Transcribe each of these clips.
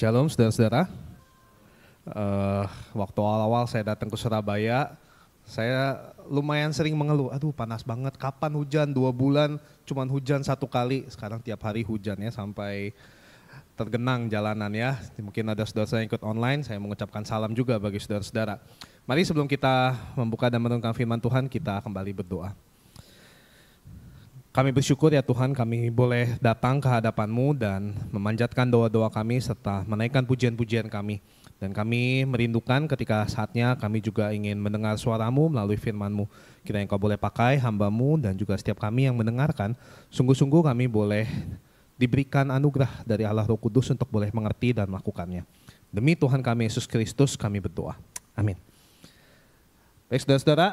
Shalom saudara-saudara. Waktu awal-awal saya datang ke Surabaya, saya lumayan sering mengeluh, aduh panas banget, kapan hujan, 2 bulan cuman hujan 1 kali, sekarang tiap hari hujan ya sampai tergenang jalanan ya. Mungkin ada saudara-saudara yang ikut online, saya mengucapkan salam juga bagi saudara-saudara. Mari sebelum kita membuka dan merenungkan firman Tuhan, kita kembali berdoa. Kami bersyukur ya Tuhan, kami boleh datang ke hadapan-Mu dan memanjatkan doa-doa kami serta menaikkan pujian-pujian kami. Dan kami merindukan ketika saatnya kami juga ingin mendengar suara-Mu melalui firman-Mu. Kiranya Engkau boleh pakai hamba-Mu dan juga setiap kami yang mendengarkan, sungguh-sungguh kami boleh diberikan anugerah dari Allah Roh Kudus untuk boleh mengerti dan melakukannya. Demi Tuhan kami Yesus Kristus kami berdoa. Amin. Baik saudara-saudara,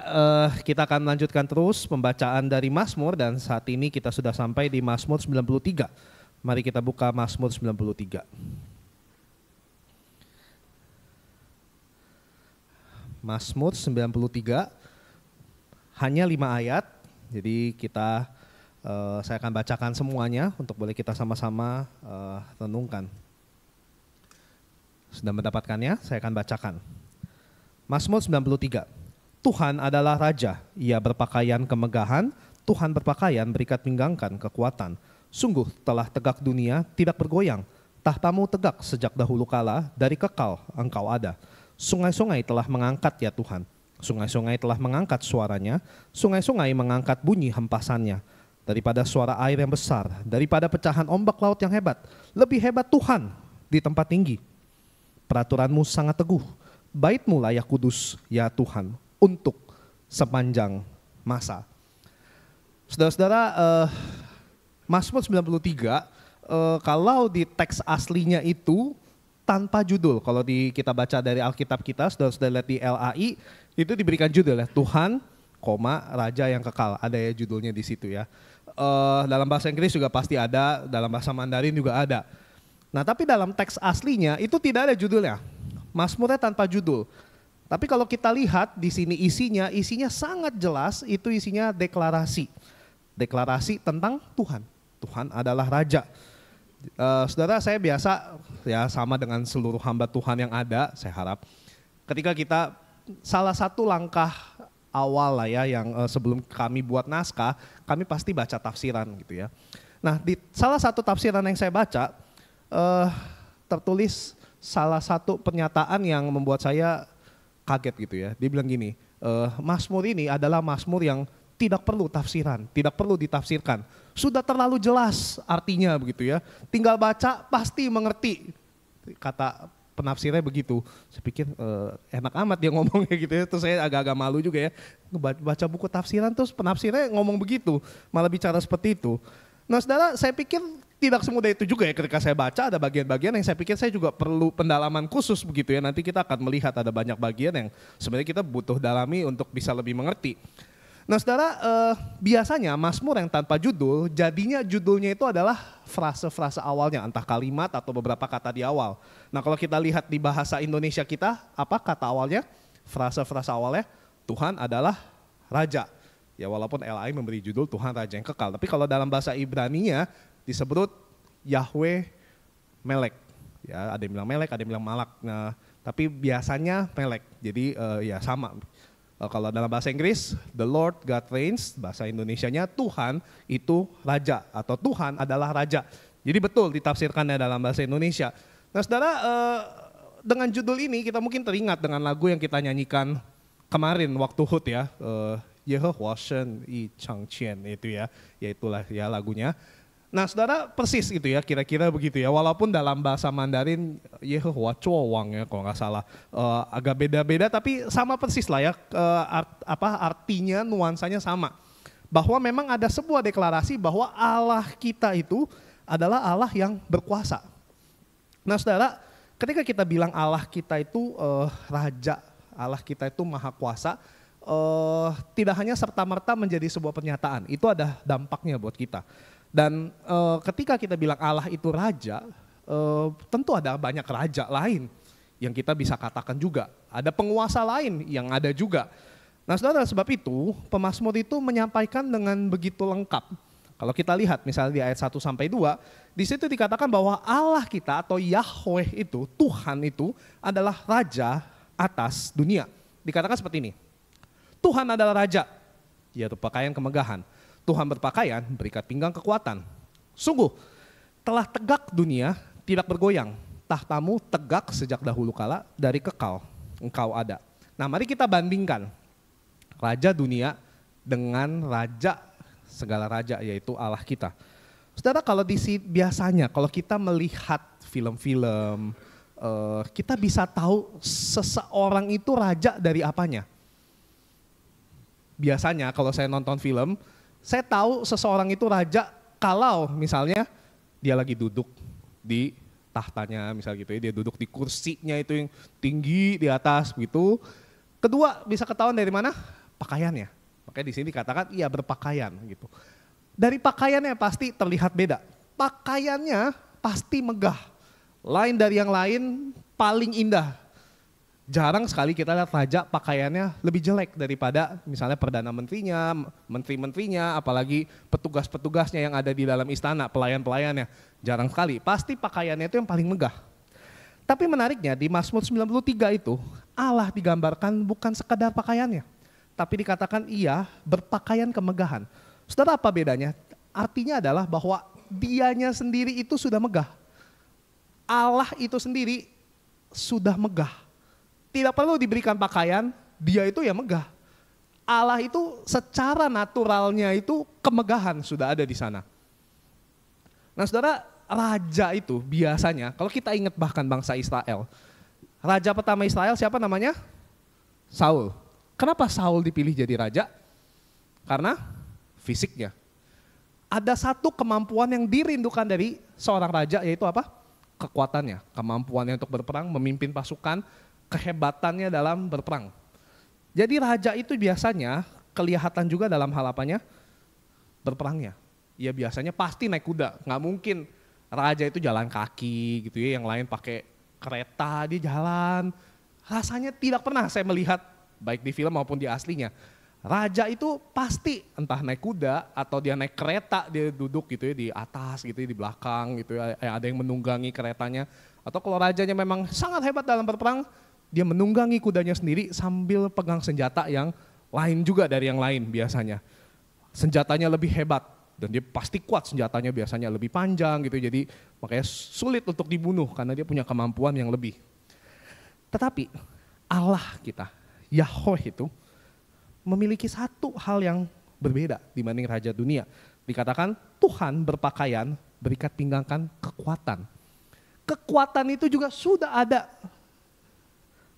kita akan melanjutkan terus pembacaan dari Mazmur dan saat ini kita sudah sampai di Mazmur 93. Mari kita buka Mazmur 93. Mazmur 93, hanya 5 ayat, jadi saya akan bacakan semuanya untuk boleh kita sama-sama renungkan. Sudah mendapatkannya? Saya akan bacakan. Mazmur 93. Tuhan adalah Raja, Ia berpakaian kemegahan, Tuhan berpakaian berikat pinggangkan kekuatan. Sungguh telah tegak dunia, tidak bergoyang, tahta-Mu tegak sejak dahulu kala, dari kekal Engkau ada. Sungai-sungai telah mengangkat ya Tuhan, sungai-sungai telah mengangkat suaranya, sungai-sungai mengangkat bunyi hempasannya. Daripada suara air yang besar, daripada pecahan ombak laut yang hebat, lebih hebat Tuhan di tempat tinggi. Peraturan-Mu sangat teguh, bait-Mu layak kudus ya Tuhan, untuk sepanjang masa. Saudara-saudara, Mazmur 93, kalau di teks aslinya itu tanpa judul. Kalau kita baca dari Alkitab kita, saudara-saudara lihat di LAI, itu diberikan judul ya, Tuhan, Raja yang kekal. Ada ya judulnya di situ ya. Dalam bahasa Inggris juga pasti ada, dalam bahasa Mandarin juga ada. Nah tapi dalam teks aslinya itu tidak ada judulnya. Mazmurnya tanpa judul. Tapi kalau kita lihat di sini isinya sangat jelas, itu isinya deklarasi. Deklarasi tentang Tuhan. Tuhan adalah Raja. Saudara, saya biasa ya sama dengan seluruh hamba Tuhan yang ada, saya harap. Ketika kita salah satu langkah awal lah ya yang sebelum kami buat naskah, kami pasti baca tafsiran gitu ya. Nah di salah satu tafsiran yang saya baca, tertulis salah satu pernyataan yang membuat saya kaget gitu ya. Dia bilang gini, Mazmur ini adalah Mazmur yang tidak perlu tafsiran, tidak perlu ditafsirkan. Sudah terlalu jelas artinya begitu ya. Tinggal baca pasti mengerti. Kata penafsirnya begitu. Saya pikir enak amat dia ngomongnya gitu ya. Terus saya agak-agak malu juga ya. Baca buku tafsiran terus penafsirnya ngomong begitu. Malah bicara seperti itu. Nah saudara, saya pikir tidak semudah itu juga ya. Ketika saya baca ada bagian-bagian yang saya pikir saya juga perlu pendalaman khusus begitu ya. Nanti kita akan melihat ada banyak bagian yang sebenarnya kita butuh dalami untuk bisa lebih mengerti. Nah saudara, biasanya Mazmur yang tanpa judul, jadinya judulnya itu adalah frase-frase awalnya, entah kalimat atau beberapa kata di awal. Nah kalau kita lihat di bahasa Indonesia kita, apa kata awalnya? Frase-frase awalnya, Tuhan adalah Raja. Ya walaupun LAI memberi judul Tuhan Raja yang kekal. Tapi kalau dalam bahasa Ibraninya disebut Yahweh Melek. Ya ada yang bilang Melek, ada yang bilang Malak. Nah tapi biasanya Melek. Jadi ya sama. Kalau dalam bahasa Inggris, the Lord God reigns, bahasa Indonesianya Tuhan itu Raja atau Tuhan adalah Raja. Jadi betul ditafsirkannya dalam bahasa Indonesia. Nah saudara, dengan judul ini kita mungkin teringat dengan lagu yang kita nyanyikan kemarin waktu HUT ya. Yehovah Shen Yi Chang Qian itu ya, itulah ya lagunya. Nah saudara persis gitu ya, kira-kira begitu ya, walaupun dalam bahasa Mandarin Yehovah Chuowang ya kalau nggak salah, agak beda-beda tapi sama persis lah ya, artinya nuansanya sama. Bahwa memang ada sebuah deklarasi bahwa Allah kita itu adalah Allah yang berkuasa. Nah saudara, ketika kita bilang Allah kita itu Raja, Allah kita itu Maha Kuasa, tidak hanya serta-merta menjadi sebuah pernyataan, itu ada dampaknya buat kita. Dan ketika kita bilang Allah itu Raja, tentu ada banyak raja lain yang kita bisa katakan juga. Ada penguasa lain yang ada juga. Nah saudara, sebab itu pemazmur itu menyampaikan dengan begitu lengkap Kalau kita lihat misalnya di ayat 1-2, di situ dikatakan bahwa Allah kita atau Yahweh itu, Tuhan itu adalah raja atas dunia. Dikatakan seperti ini, Tuhan adalah raja, yaitu pakaian kemegahan. Tuhan berpakaian, berikat pinggang kekuatan. Sungguh, telah tegak dunia, tidak bergoyang. Tahtamu tegak sejak dahulu kala, dari kekal engkau ada. Nah, mari kita bandingkan raja dunia dengan raja segala raja, yaitu Allah kita. Saudara, kalau biasanya kalau kita melihat film-film, kita bisa tahu seseorang itu raja dari apanya. Biasanya kalau saya nonton film, saya tahu seseorang itu raja kalau misalnya dia lagi duduk di tahtanya, misalnya gitu ya, dia duduk di kursinya itu yang tinggi di atas begitu. Kedua, bisa ketahuan dari mana? Pakaiannya. Makanya di sini dikatakan ia berpakaian gitu. Dari pakaiannya pasti terlihat beda. Pakaiannya pasti megah. Lain dari yang lain, paling indah. Jarang sekali kita lihat raja pakaiannya lebih jelek daripada misalnya Perdana Menterinya, menteri-menterinya, apalagi petugas-petugasnya yang ada di dalam istana, pelayan-pelayannya. Jarang sekali, pasti pakaiannya itu yang paling megah. Tapi menariknya di Mazmur 93 itu, Allah digambarkan bukan sekadar pakaiannya, tapi dikatakan ia berpakaian kemegahan. Saudara, apa bedanya? Artinya adalah bahwa dianya sendiri itu sudah megah. Allah itu sendiri sudah megah. Tidak perlu diberikan pakaian, dia itu ya megah. Allah itu secara naturalnya itu kemegahan sudah ada di sana. Nah saudara, raja itu biasanya, kalau kita ingat bahkan bangsa Israel, raja pertama Israel siapa namanya? Saul. Kenapa Saul dipilih jadi raja? Karena fisiknya. Ada satu kemampuan yang dirindukan dari seorang raja, yaitu apa? Kekuatannya, kemampuannya untuk berperang, memimpin pasukan, kehebatannya dalam berperang. Jadi raja itu biasanya kelihatan juga dalam hal apanya? Berperangnya. Ya biasanya pasti naik kuda, nggak mungkin raja itu jalan kaki gitu ya, yang lain pakai kereta, dia jalan. Rasanya tidak pernah saya melihat, baik di film maupun di aslinya. Raja itu pasti entah naik kuda atau dia naik kereta, dia duduk gitu ya di atas gitu ya, di belakang gitu ya, ada yang menunggangi keretanya. Atau kalau rajanya memang sangat hebat dalam berperang, dia menunggangi kudanya sendiri sambil pegang senjata yang lain juga dari yang lain biasanya. Senjatanya lebih hebat dan dia pasti kuat, senjatanya biasanya lebih panjang gitu, jadi makanya sulit untuk dibunuh karena dia punya kemampuan yang lebih. Tetapi Allah kita, Yahweh itu memiliki satu hal yang berbeda dibanding raja dunia. Dikatakan Tuhan berpakaian, berikat pinggangkan kekuatan. Kekuatan itu juga sudah ada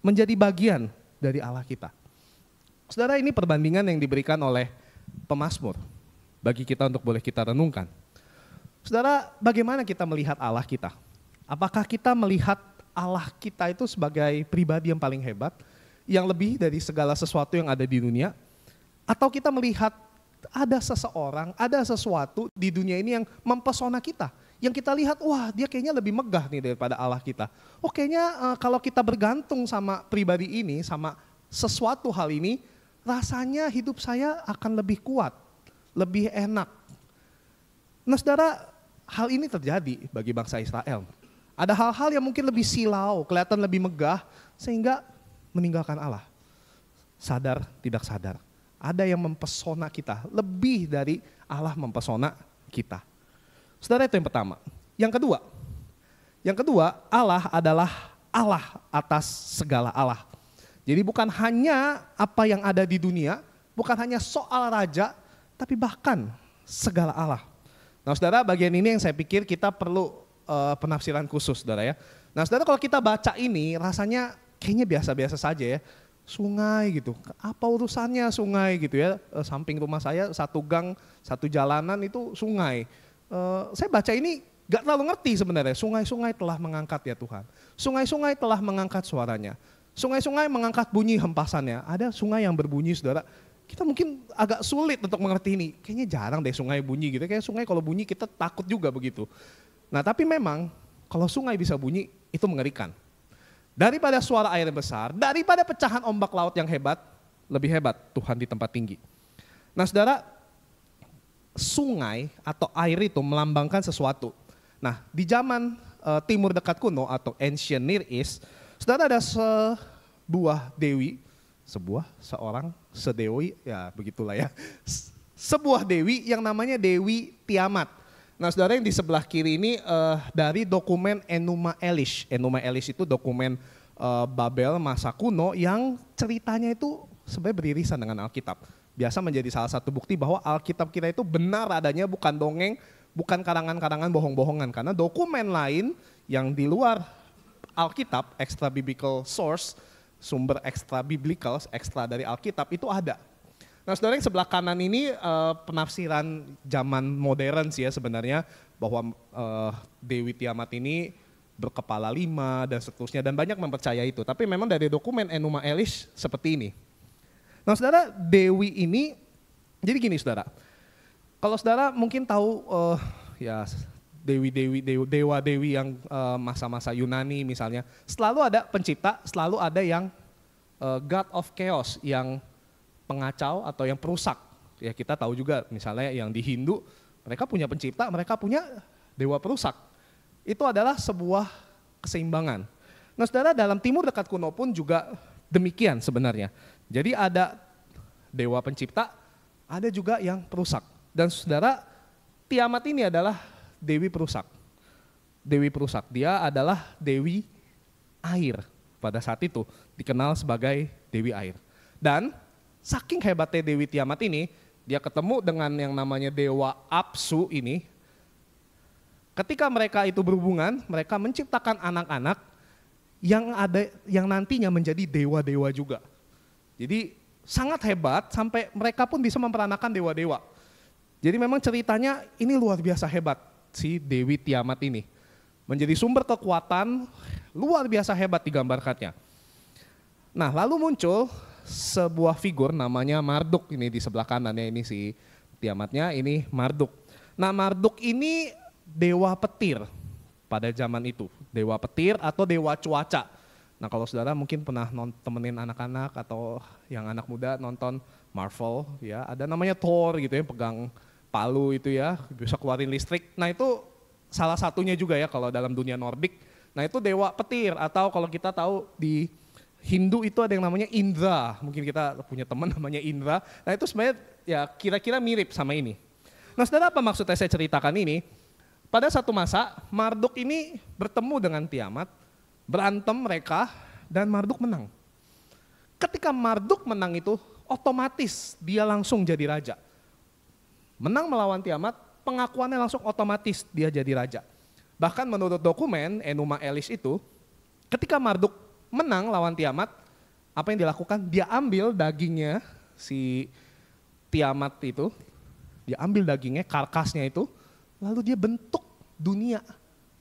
menjadi bagian dari Allah kita. Saudara, ini perbandingan yang diberikan oleh pemazmur bagi kita untuk boleh kita renungkan. Saudara, bagaimana kita melihat Allah kita? Apakah kita melihat Allah kita itu sebagai pribadi yang paling hebat, yang lebih dari segala sesuatu yang ada di dunia? Atau kita melihat ada seseorang, ada sesuatu di dunia ini yang mempesona kita, yang kita lihat, wah dia kayaknya lebih megah nih daripada Allah kita. Oh kayaknya kalau kita bergantung sama pribadi ini, sama sesuatu hal ini, rasanya hidup saya akan lebih kuat, lebih enak. Nah saudara, hal ini terjadi bagi bangsa Israel. Ada hal-hal yang mungkin lebih silau, kelihatan lebih megah, sehingga meninggalkan Allah. Sadar, tidak sadar. Ada yang mempesona kita, lebih dari Allah mempesona kita. Saudara, itu yang pertama. Yang kedua, Allah adalah Allah atas segala Allah. Jadi bukan hanya apa yang ada di dunia, bukan hanya soal raja, tapi bahkan segala Allah. Nah saudara, bagian ini yang saya pikir kita perlu penafsiran khusus saudara ya. Nah saudara, kalau kita baca ini rasanya kayaknya biasa-biasa saja ya. Sungai gitu, apa urusannya sungai gitu ya, samping rumah saya satu gang, satu jalanan itu sungai. Saya baca ini gak terlalu ngerti sebenarnya, sungai-sungai telah mengangkat ya Tuhan. Sungai-sungai telah mengangkat suaranya. Sungai-sungai mengangkat bunyi hempasannya. Ada sungai yang berbunyi saudara, kita mungkin agak sulit untuk mengerti ini. Kayaknya jarang deh sungai bunyi gitu, kayak sungai kalau bunyi kita takut juga begitu. Nah tapi memang kalau sungai bisa bunyi itu mengerikan. Daripada suara air yang besar, daripada pecahan ombak laut yang hebat, lebih hebat Tuhan di tempat tinggi. Nah saudara, sungai atau air itu melambangkan sesuatu. Nah, di zaman timur dekat kuno atau ancient Near East, saudara ada sebuah dewi, sedewi, ya begitulah ya. Sebuah dewi yang namanya Dewi Tiamat. Nah, saudara, yang di sebelah kiri ini dari dokumen Enuma Elish. Enuma Elish itu dokumen Babel masa kuno yang ceritanya itu sebenarnya beririsan dengan Alkitab. Biasa menjadi salah satu bukti bahwa Alkitab kita itu benar adanya, bukan dongeng, bukan karangan-karangan bohong-bohongan. Karena dokumen lain yang di luar Alkitab, extra biblical source, sumber extra biblical, ekstra dari Alkitab itu ada. Nah, saudara, yang sebelah kanan ini penafsiran zaman modern sih ya sebenarnya, bahwa Dewi Tiamat ini berkepala 5 dan seterusnya, dan banyak mempercaya itu. Tapi memang dari dokumen Enuma Elish seperti ini. Nah, saudara, Dewi ini, jadi gini saudara, kalau saudara mungkin tahu ya dewa-dewi yang masa-masa Yunani misalnya, selalu ada pencipta, selalu ada yang God of Chaos, yang pengacau atau yang perusak. Ya, kita tahu juga misalnya yang di Hindu, mereka punya pencipta, mereka punya dewa perusak. Itu adalah sebuah keseimbangan. Nah, saudara, dalam timur dekat kuno pun juga demikian sebenarnya. Jadi ada dewa pencipta, ada juga yang perusak. Dan saudara, Tiamat ini adalah dewi perusak. Dewi perusak, dia adalah dewi air. Pada saat itu dikenal sebagai dewi air. Dan saking hebatnya Dewi Tiamat ini, dia ketemu dengan yang namanya dewa Apsu ini. Ketika mereka itu berhubungan, mereka menciptakan anak-anak yang nantinya menjadi dewa-dewa juga. Jadi sangat hebat sampai mereka pun bisa memperanakan dewa-dewa. Jadi memang ceritanya ini luar biasa hebat si Dewi Tiamat ini. Menjadi sumber kekuatan luar biasa hebat digambarkannya. Nah, lalu muncul sebuah figur namanya Marduk, ini di sebelah kanannya ini si Tiamatnya, ini Marduk. Nah, Marduk ini dewa petir pada zaman itu, dewa petir atau dewa cuaca. Nah, kalau saudara mungkin pernah temenin anak-anak atau yang anak muda nonton Marvel, ya ada namanya Thor gitu ya, pegang palu itu ya, bisa keluarin listrik. Nah, itu salah satunya juga ya kalau dalam dunia Nordik. Nah, itu dewa petir, atau kalau kita tahu di Hindu itu ada yang namanya Indra, mungkin kita punya teman namanya Indra. Nah, itu sebenarnya ya kira-kira mirip sama ini. Nah, saudara, apa maksudnya saya ceritakan ini? Pada satu masa Marduk ini bertemu dengan Tiamat, berantem mereka, dan Marduk menang. Ketika Marduk menang itu otomatis dia langsung jadi raja. Menang melawan Tiamat, pengakuannya langsung otomatis dia jadi raja. Bahkan menurut dokumen Enuma Elish itu, ketika Marduk menang lawan Tiamat, apa yang dilakukan? Dia ambil dagingnya si Tiamat itu, dia ambil dagingnya, karkasnya itu, lalu dia bentuk dunia,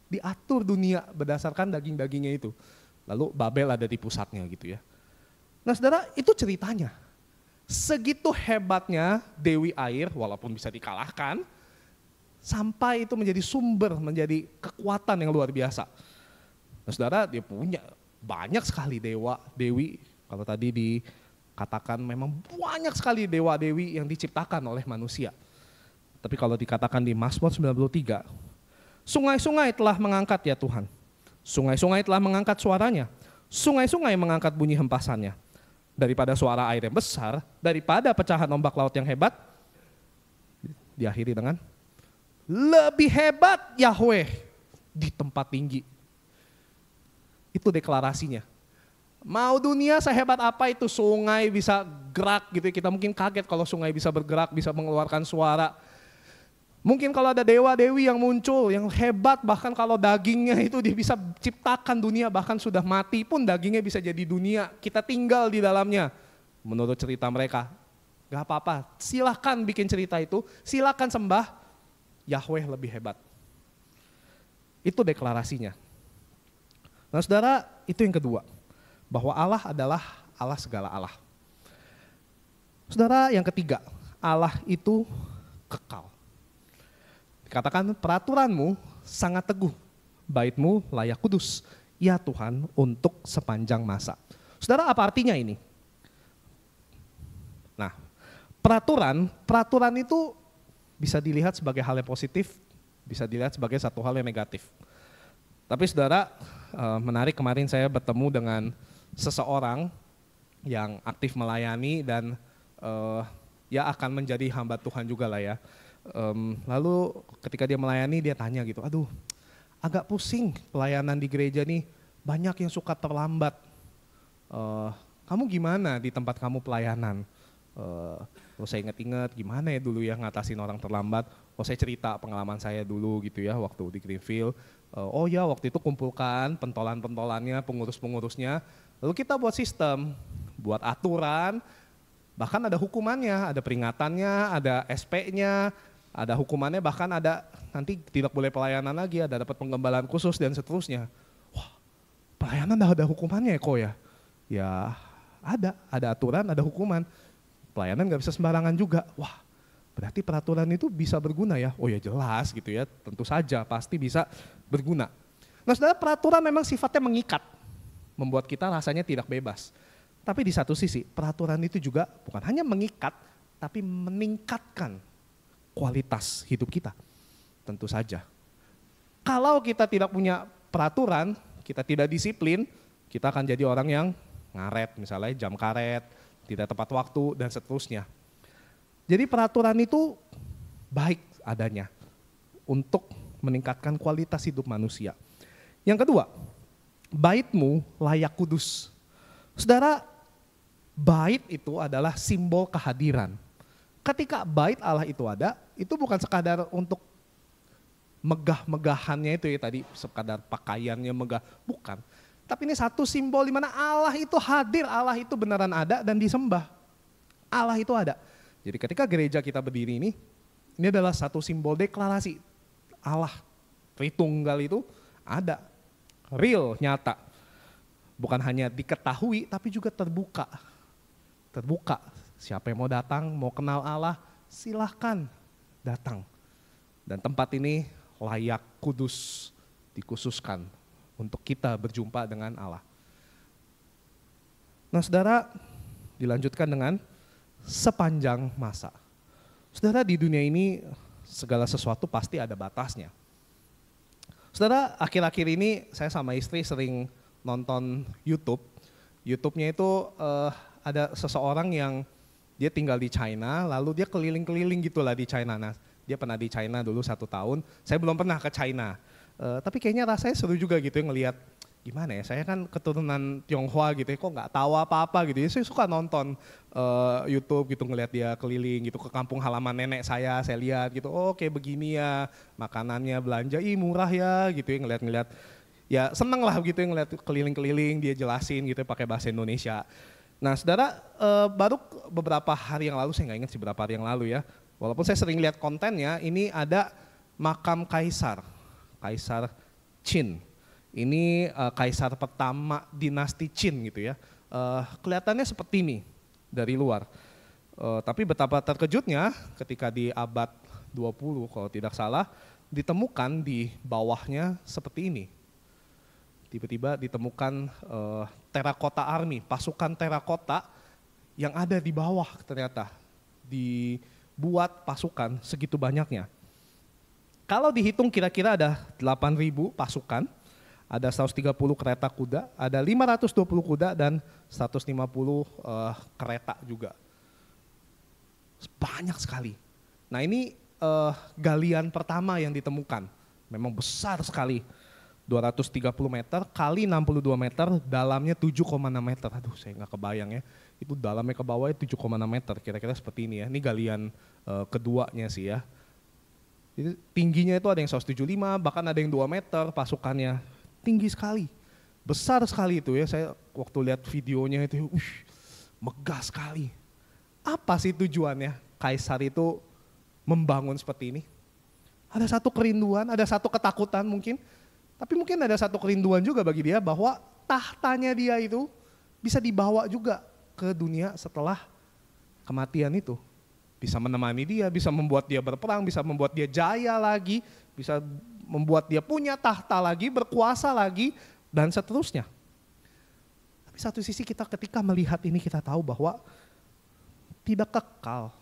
diatur dunia berdasarkan daging-dagingnya itu. Lalu Babel ada di pusatnya gitu ya. Nah, saudara, itu ceritanya. Segitu hebatnya Dewi Air, walaupun bisa dikalahkan, sampai itu menjadi sumber, menjadi kekuatan yang luar biasa. Nah, saudara, dia punya banyak sekali dewa, dewi. Kalau tadi dikatakan memang banyak sekali dewa-dewi yang diciptakan oleh manusia. Tapi kalau dikatakan di Mazmur 93, sungai-sungai telah mengangkat ya Tuhan. Sungai-sungai telah mengangkat suaranya. Sungai-sungai mengangkat bunyi hempasannya. Daripada suara air yang besar, daripada pecahan ombak laut yang hebat, diakhiri dengan lebih hebat Yahweh di tempat tinggi. Itu deklarasinya. Mau dunia sehebat apa itu, sungai bisa gerak gitu, kita mungkin kaget kalau sungai bisa bergerak, bisa mengeluarkan suara. Mungkin kalau ada dewa-dewi yang muncul, yang hebat, bahkan kalau dagingnya itu dia bisa ciptakan dunia, bahkan sudah mati pun dagingnya bisa jadi dunia, kita tinggal di dalamnya. Menurut cerita mereka, gak apa-apa, silahkan bikin cerita itu, silahkan sembah, Yahweh lebih hebat. Itu deklarasinya. Nah, saudara, itu yang kedua, bahwa Allah adalah Allah segala Allah. Saudara, yang ketiga, Allah itu kekal. Dikatakan peraturanmu sangat teguh, baitmu layak kudus, ya Tuhan, untuk sepanjang masa. Saudara, apa artinya ini? Nah, peraturan itu bisa dilihat sebagai hal yang positif, bisa dilihat sebagai satu hal yang negatif. Tapi saudara, menarik kemarin saya bertemu dengan seseorang yang aktif melayani dan ya akan menjadi hamba Tuhan juga lah ya. Lalu ketika dia melayani dia tanya gitu, aduh agak pusing pelayanan di gereja nih, banyak yang suka terlambat. Kamu gimana di tempat kamu pelayanan? Terus saya ingat-ingat gimana ya dulu ya ngatasin orang terlambat. Saya cerita pengalaman saya dulu gitu ya waktu di Greenfield. Oh ya waktu itu kumpulkan pentolan-pentolannya, pengurus-pengurusnya. Lalu kita buat sistem, buat aturan, bahkan ada hukumannya, ada peringatannya, ada SP-nya, ada hukumannya, bahkan ada nanti tidak boleh pelayanan lagi, ada dapat penggembalaan khusus dan seterusnya. Wah, pelayanan ada hukumannya ya kok ya? Ya ada aturan, ada hukuman. Pelayanan nggak bisa sembarangan juga. Wah, berarti peraturan itu bisa berguna ya? Oh ya jelas gitu ya, tentu saja pasti bisa berguna. Nah saudara, peraturan memang sifatnya mengikat, membuat kita rasanya tidak bebas. Tapi di satu sisi peraturan itu juga bukan hanya mengikat, tapi meningkatkan kualitas hidup kita. Tentu saja. Kalau kita tidak punya peraturan, kita tidak disiplin, kita akan jadi orang yang ngaret, misalnya jam karet, tidak tepat waktu, dan seterusnya. Jadi peraturan itu baik adanya untuk meningkatkan kualitas hidup manusia. Yang kedua, baitmu layak kudus. Saudara, bait itu adalah simbol kehadiran. Ketika bait Allah itu ada, itu bukan sekadar untuk megah-megahannya itu ya tadi, sekadar pakaiannya megah, bukan. Tapi ini satu simbol di mana Allah itu hadir, Allah itu beneran ada dan disembah. Allah itu ada. Jadi ketika gereja kita berdiri ini adalah satu simbol deklarasi. Allah Tritunggal itu ada, real, nyata. Bukan hanya diketahui tapi juga terbuka. Terbuka, siapa yang mau datang, mau kenal Allah, silahkan datang. Dan tempat ini layak kudus, dikhususkan untuk kita berjumpa dengan Allah. Nah saudara, dilanjutkan dengan sepanjang masa. Saudara, di dunia ini segala sesuatu pasti ada batasnya. Saudara, akhir-akhir ini saya sama istri sering nonton YouTube. YouTube-nya itu ada seseorang yang dia tinggal di China, lalu dia keliling-keliling gitulah di China. Nah, dia pernah di China dulu 1 tahun, saya belum pernah ke China. Tapi kayaknya rasanya seru juga gitu ya ngelihat gimana ya, saya kan keturunan Tionghoa gitu ya, kok nggak tahu apa-apa gitu ya. Saya suka nonton YouTube gitu, ngelihat dia keliling gitu ke kampung halaman nenek saya lihat gitu, oh kayak begini ya makanannya, belanja, murah ya gitu ya, ngelihat-ngelihat. Ya seneng lah gitu ya ngelihat keliling-keliling, dia jelasin gitu ya pakai bahasa Indonesia. Nah saudara, baru beberapa hari yang lalu, saya nggak ingat sih berapa hari yang lalu ya, walaupun saya sering lihat kontennya, ini ada makam Kaisar Qin. Ini kaisar pertama dinasti Qin gitu ya. Kelihatannya seperti ini dari luar. Tapi betapa terkejutnya ketika di abad 20 kalau tidak salah, ditemukan di bawahnya seperti ini. Tiba-tiba ditemukan terakota army, pasukan terakota yang ada di bawah ternyata. Dibuat pasukan segitu banyaknya. Kalau dihitung kira-kira ada 8.000 pasukan, ada 130 kereta kuda, ada 520 kuda dan 150 kereta juga. Banyak sekali. Nah ini galian pertama yang ditemukan, memang besar sekali. 230 meter kali 62 meter, dalamnya 7,6 meter. Aduh saya nggak kebayang ya, itu dalamnya ke bawahnya 7,6 meter, kira-kira seperti ini ya. Ini galian keduanya sih ya. Jadi tingginya itu ada yang 175, bahkan ada yang 2 meter pasukannya. Tinggi sekali, besar sekali itu ya. Saya waktu lihat videonya itu, megah sekali. Apa sih tujuannya kaisar itu membangun seperti ini? Ada satu kerinduan, ada satu ketakutan mungkin. Tapi mungkin ada satu kerinduan juga bagi dia bahwa tahtanya dia itu bisa dibawa juga ke dunia setelah kematian itu. Bisa menemani dia, bisa membuat dia berperang, bisa membuat dia jaya lagi, bisa membuat dia punya tahta lagi, berkuasa lagi, dan seterusnya. Tapi satu sisi kita ketika melihat ini kita tahu bahwa tidak kekal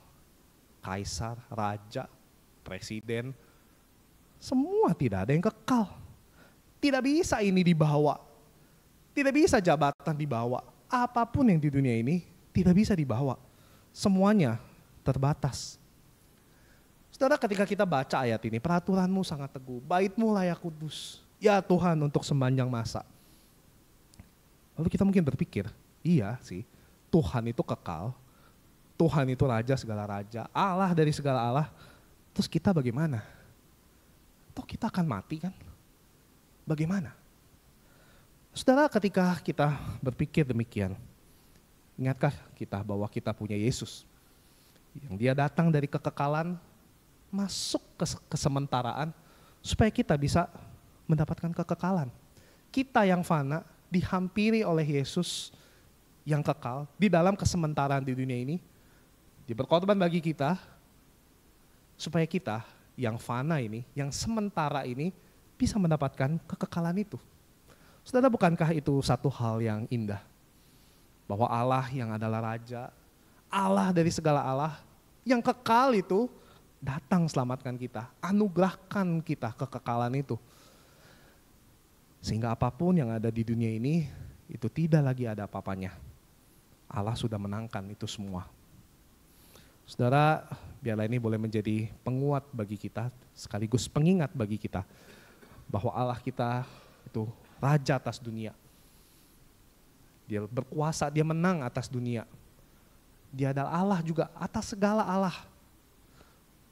kaisar, raja, presiden, semua tidak ada yang kekal. Tidak bisa ini dibawa, tidak bisa jabatan dibawa. Apapun yang di dunia ini tidak bisa dibawa. Semuanya terbatas. Saudara, ketika kita baca ayat ini, peraturanmu sangat teguh, bait-mu layak kudus. Ya Tuhan, untuk sepanjang masa. Lalu kita mungkin berpikir, iya sih, Tuhan itu kekal, Tuhan itu raja segala raja, Allah dari segala Allah. Terus kita bagaimana? Toh kita akan mati kan? Bagaimana? Saudara, ketika kita berpikir demikian, ingatkah kita bahwa kita punya Yesus? Yang dia datang dari kekekalan, masuk ke kesementaraan, supaya kita bisa mendapatkan kekekalan. Kita yang fana, dihampiri oleh Yesus yang kekal, di dalam kesementaraan di dunia ini, dia berkorban bagi kita, supaya kita yang fana ini, yang sementara ini, bisa mendapatkan kekekalan itu. Saudara, bukankah itu satu hal yang indah? Bahwa Allah yang adalah Raja, Allah dari segala Allah, yang kekal itu datang selamatkan kita, anugerahkan kita kekekalan itu. Sehingga apapun yang ada di dunia ini, itu tidak lagi ada apa-apanya. Allah sudah menangkan itu semua. Saudara, biarlah ini boleh menjadi penguat bagi kita, sekaligus pengingat bagi kita, bahwa Allah kita itu raja atas dunia. Dia berkuasa, dia menang atas dunia. Dia adalah Allah juga atas segala Allah.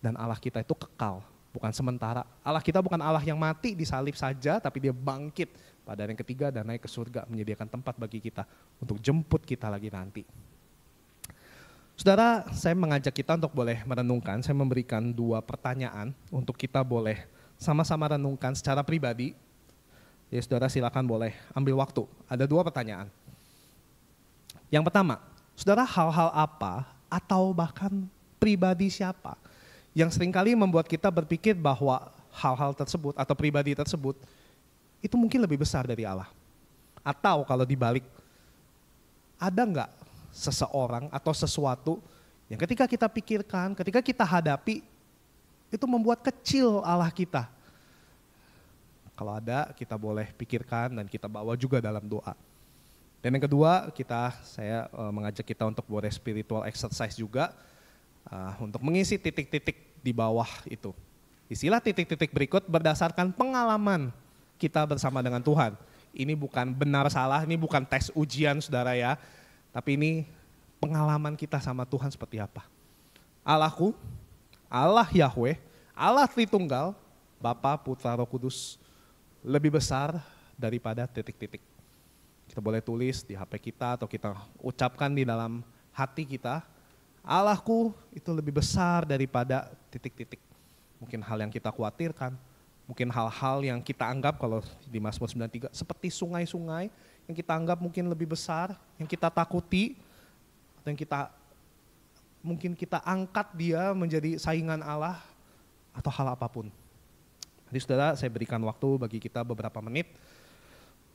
Dan Allah kita itu kekal, bukan sementara. Allah kita bukan Allah yang mati disalib saja, tapi dia bangkit pada hari yang ketiga dan naik ke surga, menyediakan tempat bagi kita untuk jemput kita lagi nanti. Saudara, saya mengajak kita untuk boleh merenungkan, saya memberikan 2 pertanyaan untuk kita boleh sama-sama renungkan secara pribadi. Ya saudara, silakan boleh ambil waktu. Ada 2 pertanyaan. Yang pertama, saudara, hal-hal apa atau bahkan pribadi siapa yang seringkali membuat kita berpikir bahwa hal-hal tersebut atau pribadi tersebut itu mungkin lebih besar dari Allah? Atau kalau dibalik, ada enggak seseorang atau sesuatu yang ketika kita pikirkan, ketika kita hadapi, itu membuat kecil Allah kita? Kalau ada, kita boleh pikirkan dan kita bawa juga dalam doa. Dan yang kedua, saya mengajak kita untuk boleh spiritual exercise juga, untuk mengisi titik-titik di bawah itu. Istilah titik-titik berikut berdasarkan pengalaman kita bersama dengan Tuhan. Ini bukan benar salah, ini bukan tes ujian saudara ya, tapi ini pengalaman kita sama Tuhan seperti apa. Allahku, Allah Yahweh, Allah Tritunggal, Bapa, Putra, Roh Kudus, lebih besar daripada titik-titik. Kita boleh tulis di HP kita atau kita ucapkan di dalam hati kita, Allahku itu lebih besar daripada titik-titik. Mungkin hal yang kita khawatirkan, mungkin hal-hal yang kita anggap kalau di Mazmur 93 seperti sungai-sungai yang kita anggap mungkin lebih besar, yang kita takuti, atau yang mungkin kita angkat dia menjadi saingan Allah, atau hal apapun. Jadi saudara, saya berikan waktu bagi kita beberapa menit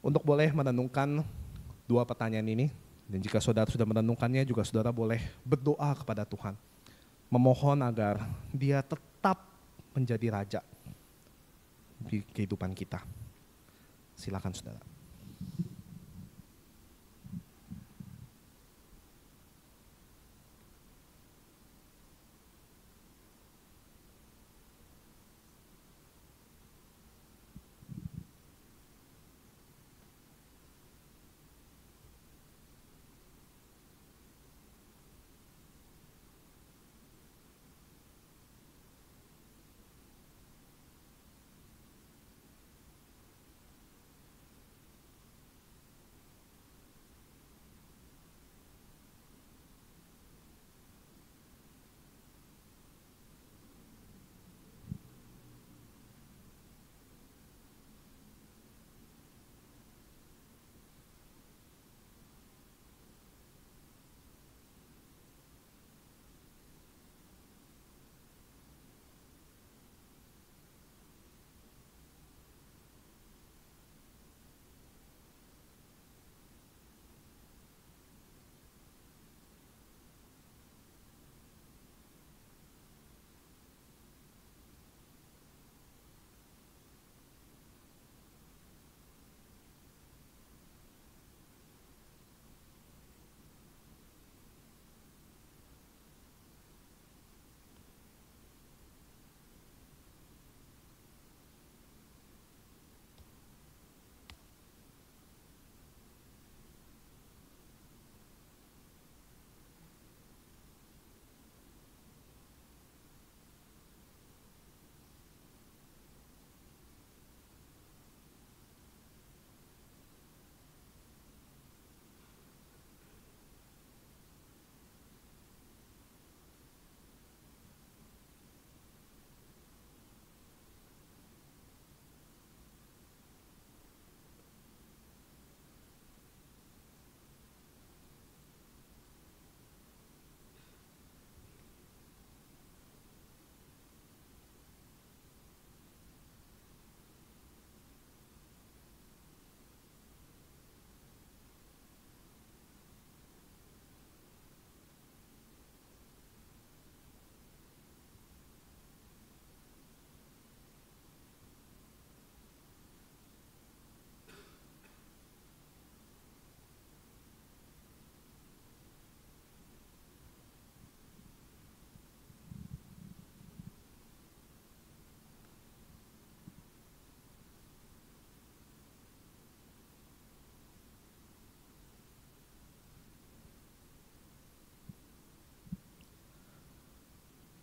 untuk boleh merenungkan 2 pertanyaan ini. Dan jika saudara sudah merenungkannya, juga saudara boleh berdoa kepada Tuhan. Memohon agar dia tetap menjadi raja di kehidupan kita. Silakan saudara.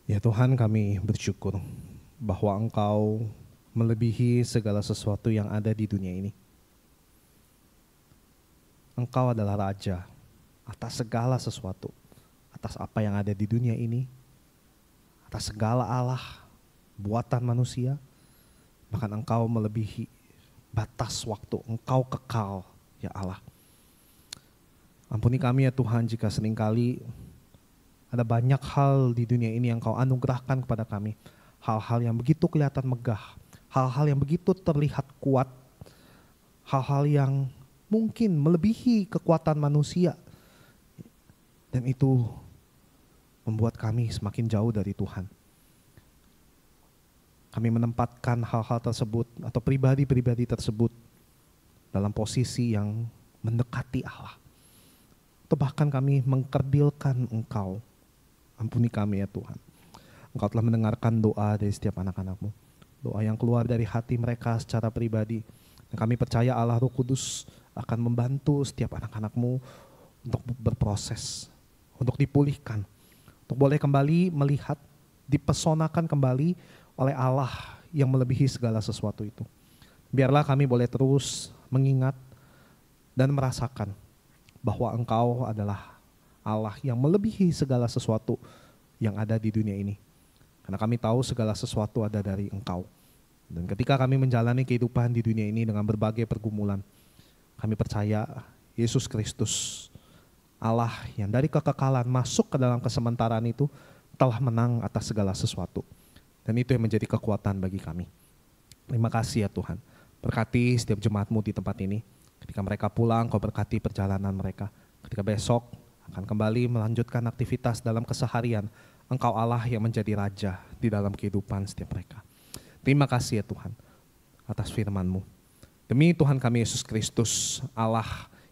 Ya Tuhan, kami bersyukur bahwa Engkau melebihi segala sesuatu yang ada di dunia ini. Engkau adalah Raja atas segala sesuatu, atas apa yang ada di dunia ini, atas segala Allah, buatan manusia, bahkan Engkau melebihi batas waktu, Engkau kekal ya Allah. Ampuni kami ya Tuhan jika seringkali ada banyak hal di dunia ini yang Kau anugerahkan kepada kami. Hal-hal yang begitu kelihatan megah, hal-hal yang begitu terlihat kuat, hal-hal yang mungkin melebihi kekuatan manusia. Dan itu membuat kami semakin jauh dari Tuhan. Kami menempatkan hal-hal tersebut atau pribadi-pribadi tersebut dalam posisi yang mendekati Allah. Atau bahkan kami mengkerdilkan Engkau. Ampuni kami ya Tuhan. Engkau telah mendengarkan doa dari setiap anak-anak-Mu. Doa yang keluar dari hati mereka secara pribadi. Dan kami percaya Allah Roh Kudus akan membantu setiap anak-anak-Mu untuk berproses, untuk dipulihkan, untuk boleh kembali melihat, dipesonakan kembali oleh Allah yang melebihi segala sesuatu itu. Biarlah kami boleh terus mengingat dan merasakan bahwa Engkau adalah Allah yang melebihi segala sesuatu yang ada di dunia ini. Karena kami tahu segala sesuatu ada dari Engkau. Dan ketika kami menjalani kehidupan di dunia ini dengan berbagai pergumulan, kami percaya Yesus Kristus, Allah yang dari kekekalan masuk ke dalam kesementaraan itu, telah menang atas segala sesuatu. Dan itu yang menjadi kekuatan bagi kami. Terima kasih ya Tuhan. Berkati setiap jemaat-Mu di tempat ini. Ketika mereka pulang, Kau berkati perjalanan mereka. Ketika besok akan kembali melanjutkan aktivitas dalam keseharian, Engkau Allah yang menjadi Raja di dalam kehidupan setiap mereka. Terima kasih ya Tuhan atas firman-Mu. Demi Tuhan kami Yesus Kristus, Allah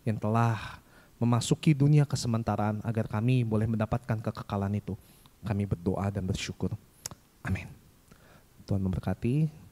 yang telah memasuki dunia kesementaraan agar kami boleh mendapatkan kekekalan itu. Kami berdoa dan bersyukur. Amin. Tuhan memberkati.